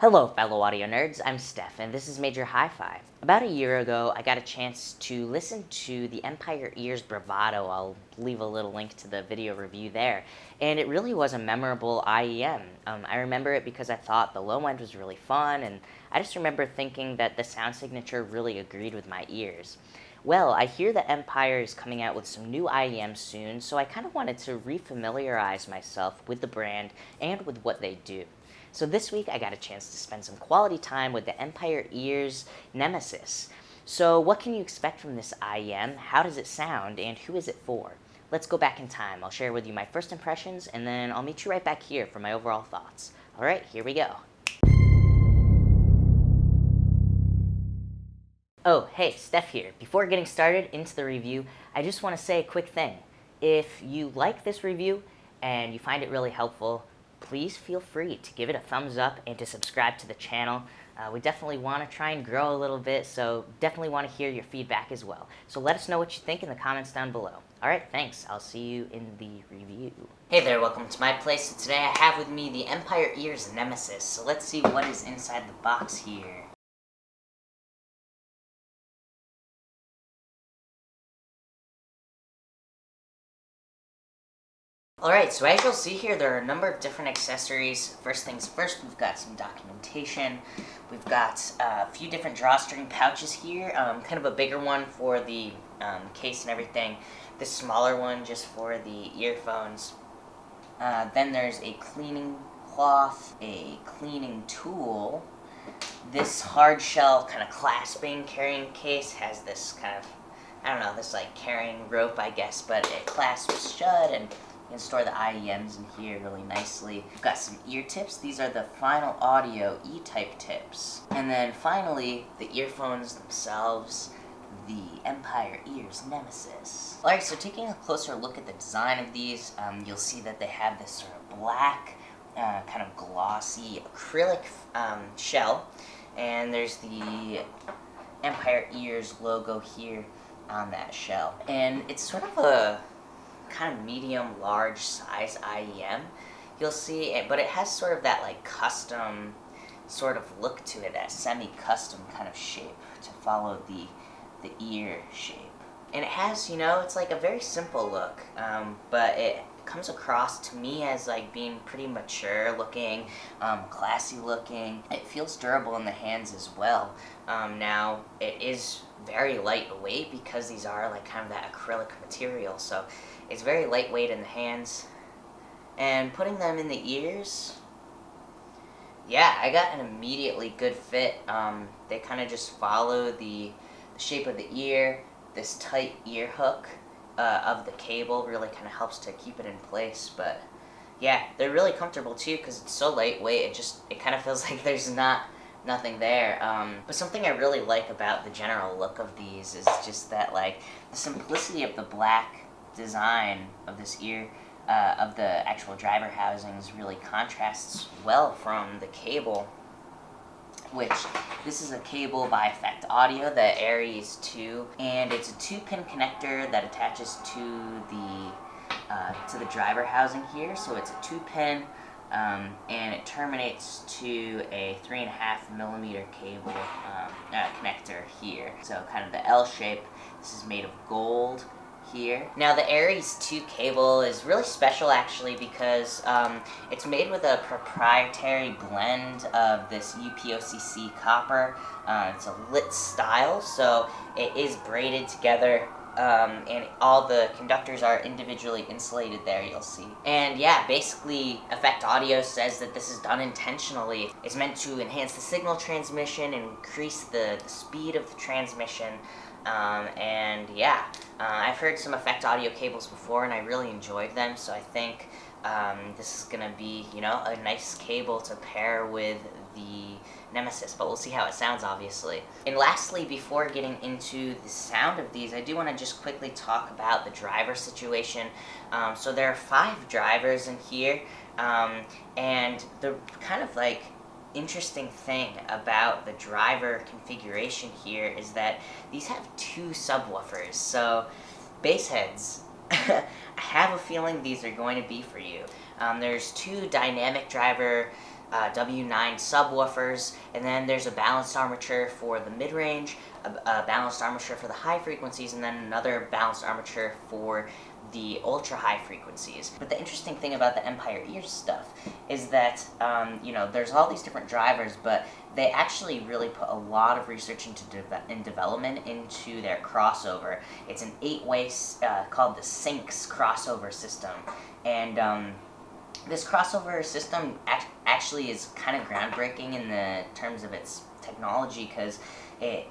Hello, fellow audio nerds. I'm Steph, and this is Major Hi-Fi. About a year ago, I got a chance to listen to the Empire Ears Bravado. I'll leave a little link to the video review there. And it really was a memorable IEM. I remember it because I thought the low end was really fun, and I just remember thinking that the sound signature really agreed with my ears. Well, I hear that Empire is coming out with some new IEMs soon, so I kind of wanted to refamiliarize myself with the brand and with what they do. So this week I got a chance to spend some quality time with the Empire Ears Nemesis. So what can you expect from this IEM? How does it sound? And who is it for? Let's go back in time. I'll share with you my first impressions, and then I'll meet you right back here for my overall thoughts. Alright, here we go. Oh, hey, Steph here. Before getting started into the review, I just want to say a quick thing. If you like this review and you find it really helpful, please feel free to give it a thumbs up and to subscribe to the channel. We definitely want to try and grow a little bit, so definitely want to hear your feedback as well. So let us know what you think in the comments down below. Alright, thanks. I'll see you in the review. Hey there, welcome to my place. So today I have with me the Empire Ears Nemesis. So let's see what is inside the box here. Alright, so as you'll see here, there are a number of different accessories. First things first, we've got some documentation. We've got a few different drawstring pouches here, kind of a bigger one for the case and everything. This smaller one just for the earphones. Then there's a cleaning cloth, a cleaning tool. This hard shell kind of clasping carrying case has this kind of, I don't know, this like carrying rope, I guess, but it clasps shut and you can store the IEMs in here really nicely. We've got some ear tips. These are the Final Audio E-type tips. And then finally, the earphones themselves, the Empire Ears Nemesis. Alright, so taking a closer look at the design of these, you'll see that they have this sort of black, kind of glossy acrylic shell. And there's the Empire Ears logo here on that shell. And it's sort of a kind of medium large size IEM, you'll see, but it has sort of that like custom sort of look to it, that semi-custom kind of shape to follow the ear shape. And it has, you know, it's like a very simple look, but it comes across to me as like being pretty mature looking, classy looking. It feels durable in the hands as well. Now it is very lightweight because these are like kind of that acrylic material, so it's very lightweight in the hands. And putting them in the ears, yeah, I got an immediately good fit. They kind of just follow the shape of the ear. This tight ear hook of the cable really kind of helps to keep it in place. But yeah, they're really comfortable too because it's so lightweight. It kind of feels like there's nothing there. But something I really like about the general look of these is just that like the simplicity of the black design of this ear, of the actual driver housings really contrasts well from the cable, which this is a cable by Effect Audio, the Aries 2, and it's a 2-pin connector that attaches to the driver housing here. So it's a 2-pin, and it terminates to a 3.5mm cable connector here. So kind of the L shape. This is made of gold here. Now the Aries 2 cable is really special actually because it's made with a proprietary blend of this UPOCC copper. It's a lit style, so it is braided together, and all the conductors are individually insulated there, you'll see. And yeah, basically Effect Audio says that this is done intentionally. It's meant to enhance the signal transmission and increase the speed of the transmission. And yeah, I've heard some Effect Audio cables before and I really enjoyed them, so I think this is gonna be, you know, a nice cable to pair with the Nemesis, but we'll see how it sounds, obviously. And lastly, before getting into the sound of these, I do want to just quickly talk about the driver situation. So there are 5 drivers in here, and the kind of like interesting thing about the driver configuration here is that these have 2 subwoofers, so bass heads. I have a feeling these are going to be for you. There's 2 dynamic driver W9 subwoofers, and then there's a balanced armature for the mid-range, a balanced armature for the high frequencies, and then another balanced armature for the ultra high frequencies. But the interesting thing about the Empire Ears stuff is that there's all these different drivers, but they actually really put a lot of research into development into their crossover. It's an 8-way called the Syncs crossover system, and this crossover system actually is kind of groundbreaking in the terms of its technology, because it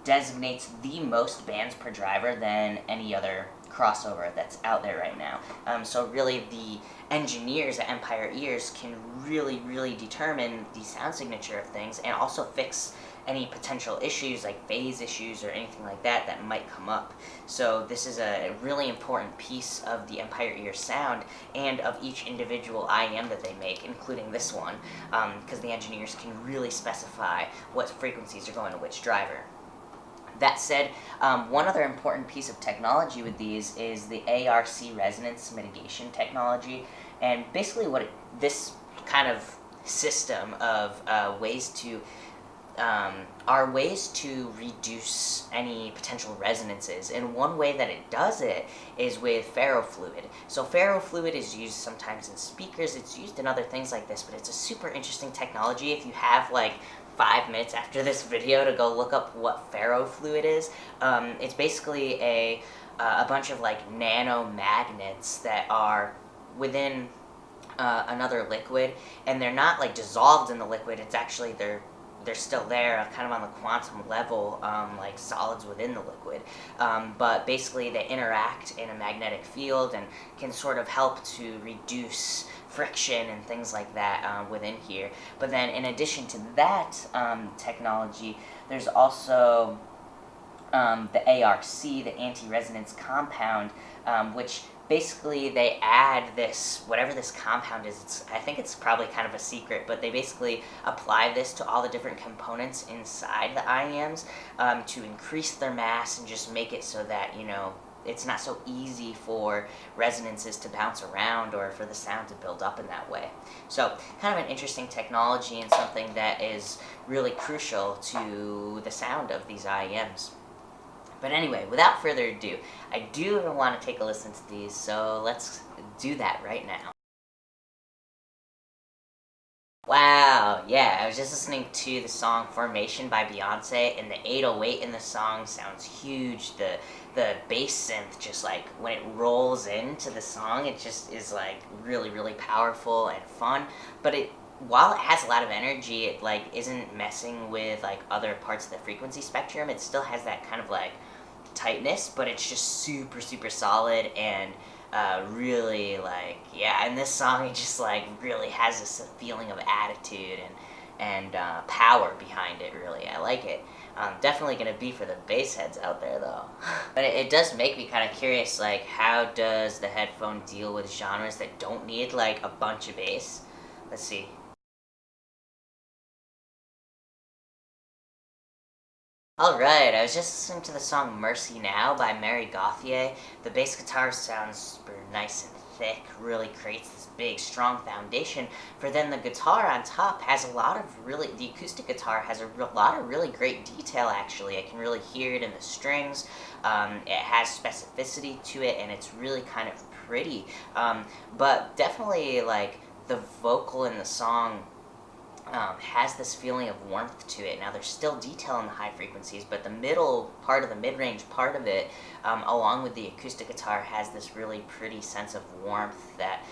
designates the most bands per driver than any other crossover that's out there right now. So really the engineers at Empire Ears can really determine the sound signature of things, and also fix any potential issues like phase issues or anything like that that might come up. So this is a really important piece of the Empire Ears sound and of each individual IEM that they make, including this one, because the engineers can really specify what frequencies are going to which driver. That said, one other important piece of technology with these is the ARC resonance mitigation technology, and basically this kind of system of ways to reduce any potential resonances. And one way that it does it is with Ferrofluid. So Ferrofluid is used sometimes in speakers, it's used in other things like this, but it's a super interesting technology. If you have like 5 minutes after this video to go look up what Ferrofluid is, it's basically a bunch of like nanomagnets that are within another liquid, and they're not like dissolved in the liquid. It's actually they're still there, kind of on the quantum level, like solids within the liquid. But basically they interact in a magnetic field and can sort of help to reduce friction and things like that within here. But then in addition to that technology, there's also the ARC, the anti-resonance compound, which basically they add this, whatever this compound is, I think it's probably kind of a secret, but they basically apply this to all the different components inside the IEMs to increase their mass and just make it so that, it's not so easy for resonances to bounce around or for the sound to build up in that way. So kind of an interesting technology and something that is really crucial to the sound of these IEMs. But anyway, without further ado, I do want to take a listen to these, so let's do that right now. Wow, yeah, I was just listening to the song Formation by Beyonce, and the 808 in the song sounds huge. The bass synth, just like when it rolls into the song, it just is like really powerful and fun. But while it has a lot of energy, it like isn't messing with like other parts of the frequency spectrum. It still has that kind of like tightness, but it's just super solid and really like, yeah, and this song, it just like really has this feeling of attitude and power behind it. Really, I like it. Definitely gonna be for the bass heads out there though. But it does make me kind of curious, like how does the headphone deal with genres that don't need like a bunch of bass? Let's see. Alright, I was just listening to the song Mercy Now by Mary Gauthier. The bass guitar sounds super nice and thick, really creates this big, strong foundation. For then the guitar on top has a lot of the acoustic guitar has a lot of really great detail actually. I can really hear it in the strings. It has specificity to it, and it's really kind of pretty. But definitely like the vocal in the song has this feeling of warmth to it. Now there's still detail in the high frequencies, but the middle part of the mid-range part of it, along with the acoustic guitar, has this really pretty sense of warmth that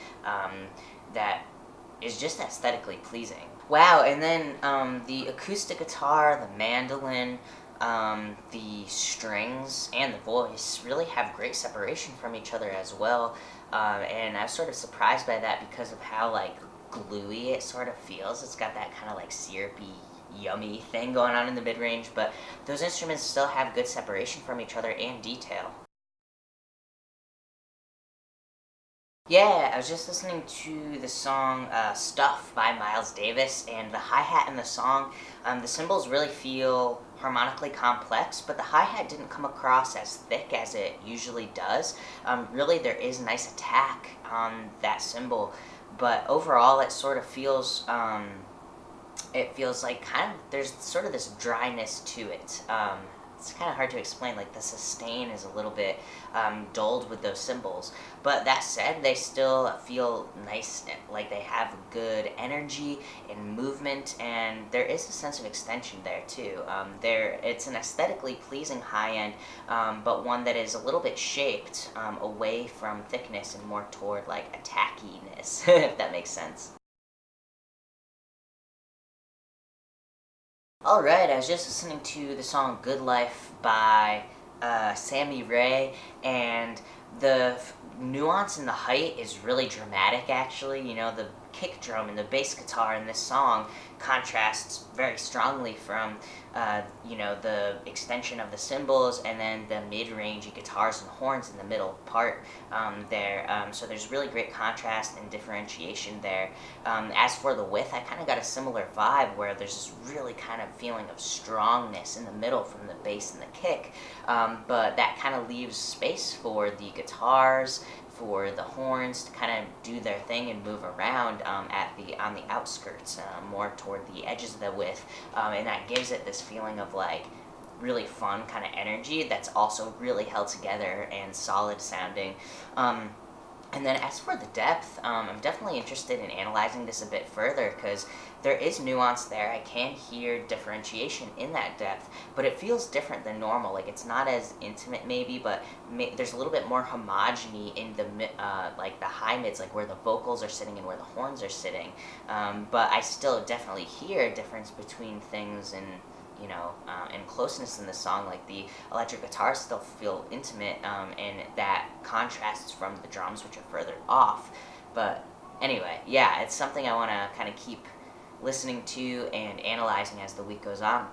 is just aesthetically pleasing. Wow, and then the acoustic guitar, the mandolin, the strings, and the voice really have great separation from each other as well, and I was sort of surprised by that because of how like gluey it sort of feels. It's got that kind of like syrupy, yummy thing going on in the mid-range, but those instruments still have good separation from each other and detail. Yeah, I was just listening to the song Stuff by Miles Davis, and the hi-hat in the song, the cymbals really feel harmonically complex, but the hi-hat didn't come across as thick as it usually does. Really, there is nice attack on that cymbal, but overall it sort of feels it feels like there's sort of this dryness to it. It's kind of hard to explain. Like the sustain is a little bit dulled with those cymbals, but that said, they still feel nice. Like they have good energy and movement, and there is a sense of extension there too. It's an aesthetically pleasing high end, but one that is a little bit shaped away from thickness and more toward like attackiness, if that makes sense. Alright, I was just listening to the song Good Life by Sammy Ray, and the nuance in the height is really dramatic, actually. You know, the kick drum and the bass guitar in this song contrasts very strongly from, the extension of the cymbals and then the mid-range guitars and horns in the middle part there. So there's really great contrast and differentiation there. As for the width, I kind of got a similar vibe where there's this really kind of feeling of strongness in the middle from the bass and the kick, but that kind of leaves space for the guitars, for the horns to kind of do their thing and move around on the outskirts, more toward the edges of the width, and that gives it this feeling of like really fun kind of energy that's also really held together and solid sounding. And then as for the depth, I'm definitely interested in analyzing this a bit further because there is nuance there. I can hear differentiation in that depth, but it feels different than normal. Like it's not as intimate maybe, but there's a little bit more homogeny in the like the high mids, like where the vocals are sitting and where the horns are sitting. But I still definitely hear a difference between things and closeness in the song. Like the electric guitars still feel intimate, and that contrasts from the drums, which are further off. But anyway, yeah, it's something I want to kind of keep listening to and analyzing as the week goes on.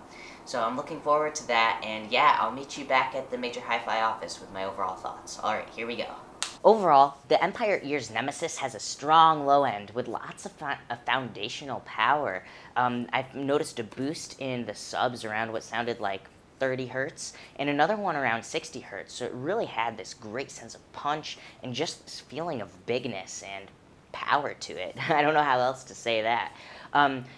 So I'm looking forward to that, and yeah, I'll meet you back at the Major Hi-Fi office with my overall thoughts. Alright, here we go. Overall, the Empire Ears Nemesis has a strong low end with lots of foundational power. I've noticed a boost in the subs around what sounded like 30 hertz and another one around 60 hertz, so it really had this great sense of punch and just this feeling of bigness and power to it. I don't know how else to say that.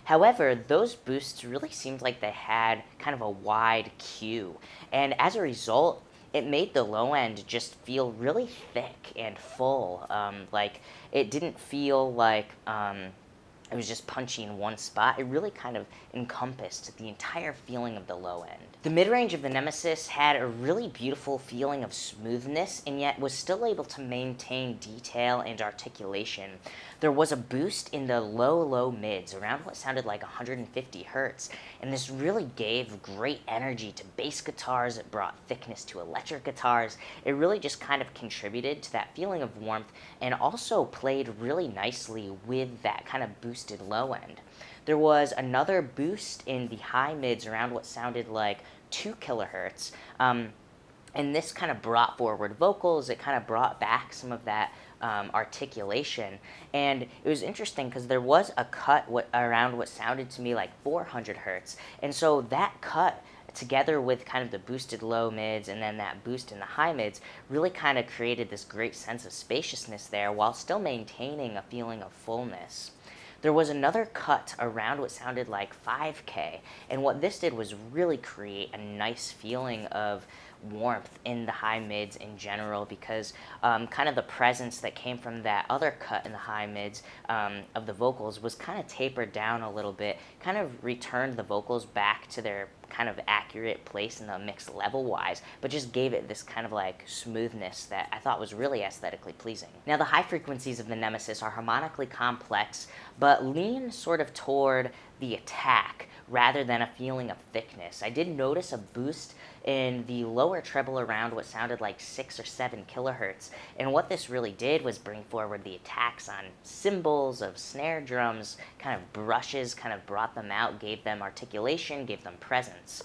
However, those boosts really seemed like they had kind of a wide Q, and as a result, it made the low end just feel really thick and full. Like it didn't feel like it was just punchy in one spot. It really kind of encompassed the entire feeling of the low end. The mid-range of the Nemesis had a really beautiful feeling of smoothness and yet was still able to maintain detail and articulation. There was a boost in the low mids around what sounded like 150 hertz, and this really gave great energy to bass guitars. It brought thickness to electric guitars. It really just kind of contributed to that feeling of warmth and also played really nicely with that kind of boosted low end. There was another boost in the high mids around what sounded like 2 kilohertz, and this kind of brought forward vocals. It kind of brought back some of that articulation, and it was interesting because there was a cut around what sounded to me like 400 hertz, and so that cut together with kind of the boosted low mids and then that boost in the high mids really kind of created this great sense of spaciousness there while still maintaining a feeling of fullness. There was another cut around what sounded like 5K, and what this did was really create a nice feeling of warmth in the high mids in general, because kind of the presence that came from that other cut in the high mids of the vocals was kind of tapered down a little bit, kind of returned the vocals back to their kind of accurate place in the mix level wise, but just gave it this kind of like smoothness that I thought was really aesthetically pleasing. Now the high frequencies of the Nemesis are harmonically complex, but lean sort of toward the attack rather than a feeling of thickness. I did notice a boost in the lower treble around what sounded like 6 or 7 kilohertz, and what this really did was bring forward the attacks on cymbals, of snare drums, kind of brushes, kind of brought them out, gave them articulation, gave them presence.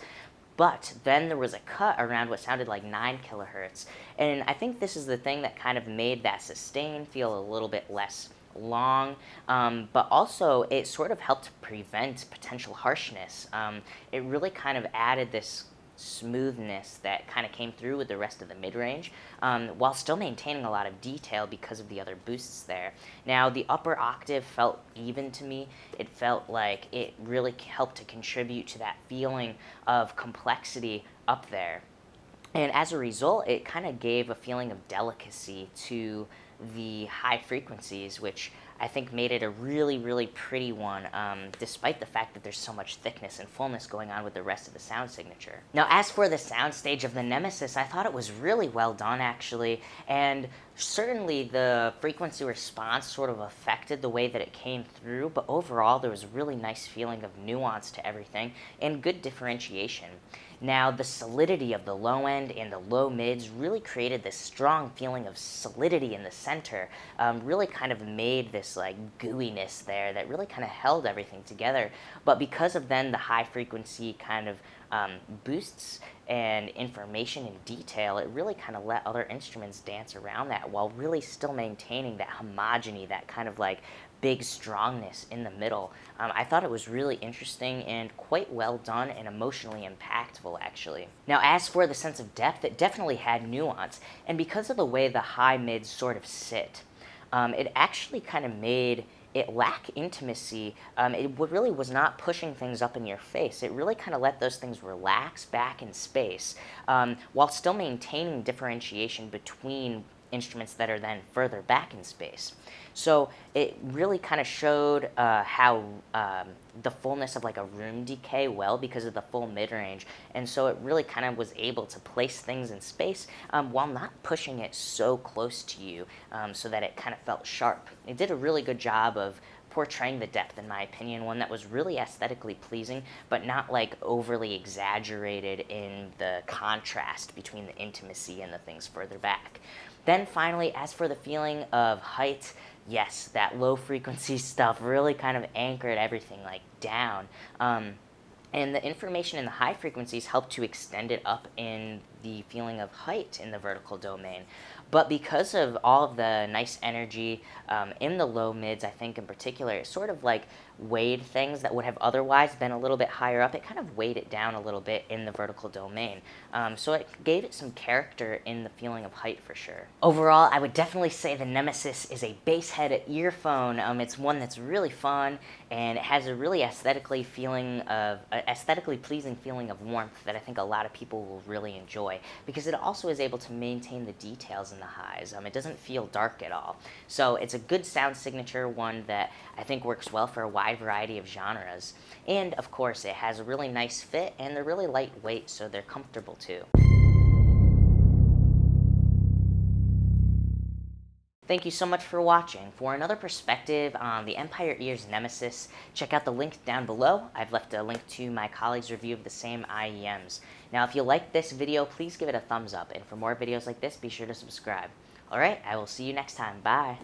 But then there was a cut around what sounded like 9 kilohertz, and I think this is the thing that kind of made that sustain feel a little bit less long, but also it sort of helped prevent potential harshness. It really kind of added this smoothness that kind of came through with the rest of the mid-range, while still maintaining a lot of detail because of the other boosts there. Now, the upper octave felt even to me. It felt like it really helped to contribute to that feeling of complexity up there. And as a result, it kind of gave a feeling of delicacy to the high frequencies, which I think made it a really, really pretty one, despite the fact that there's so much thickness and fullness going on with the rest of the sound signature. Now, as for the soundstage of the Nemesis, I thought it was really well done, actually, and certainly the frequency response sort of affected the way that it came through, but overall there was a really nice feeling of nuance to everything and good differentiation. Now, the solidity of the low end and the low mids really created this strong feeling of solidity in the center, really kind of made this like gooiness there that really kind of held everything together. But because of then the high frequency kind of boosts and information and detail, it really kind of let other instruments dance around that while really still maintaining that homogeny, that kind of like big strongness in the middle. I thought it was really interesting and quite well done and emotionally impactful, actually. Now, as for the sense of depth, it definitely had nuance, and because of the way the high mids sort of sit, it actually kind of made it lack intimacy. It really was not pushing things up in your face. It really kind of let those things relax back in space, while still maintaining differentiation between instruments that are then further back in space. So it really kind of showed how the fullness of like a room decay well because of the full mid-range, and so it really kind of was able to place things in space while not pushing it so close to you, so that it kind of felt sharp. It did a really good job of portraying the depth, in my opinion, one that was really aesthetically pleasing, but not like overly exaggerated in the contrast between the intimacy and the things further back. Then finally, as for the feeling of height, yes, that low frequency stuff really kind of anchored everything like down. And the information in the high frequencies helped to extend it up in the feeling of height in the vertical domain. But because of all of the nice energy in the low mids, I think in particular, it sort of like weighed things that would have otherwise been a little bit higher up. It kind of weighed it down a little bit in the vertical domain. So it gave it some character in the feeling of height for sure. Overall, I would definitely say the Nemesis is a bass head earphone. It's one that's really fun, and it has a really aesthetically pleasing feeling of warmth that I think a lot of people will really enjoy, because it also is able to maintain the details in the highs. It doesn't feel dark at all. So it's a good sound signature, one that I think works well for a wide variety of genres. And of course, it has a really nice fit, and they're really lightweight, so they're comfortable too. Thank you so much for watching. For another perspective on the Empire Ears Nemesis, check out the link down below. I've left a link to my colleague's review of the same IEMs. Now, if you like this video, please give it a thumbs up, and for more videos like this, be sure to subscribe. Alright, I will see you next time. Bye!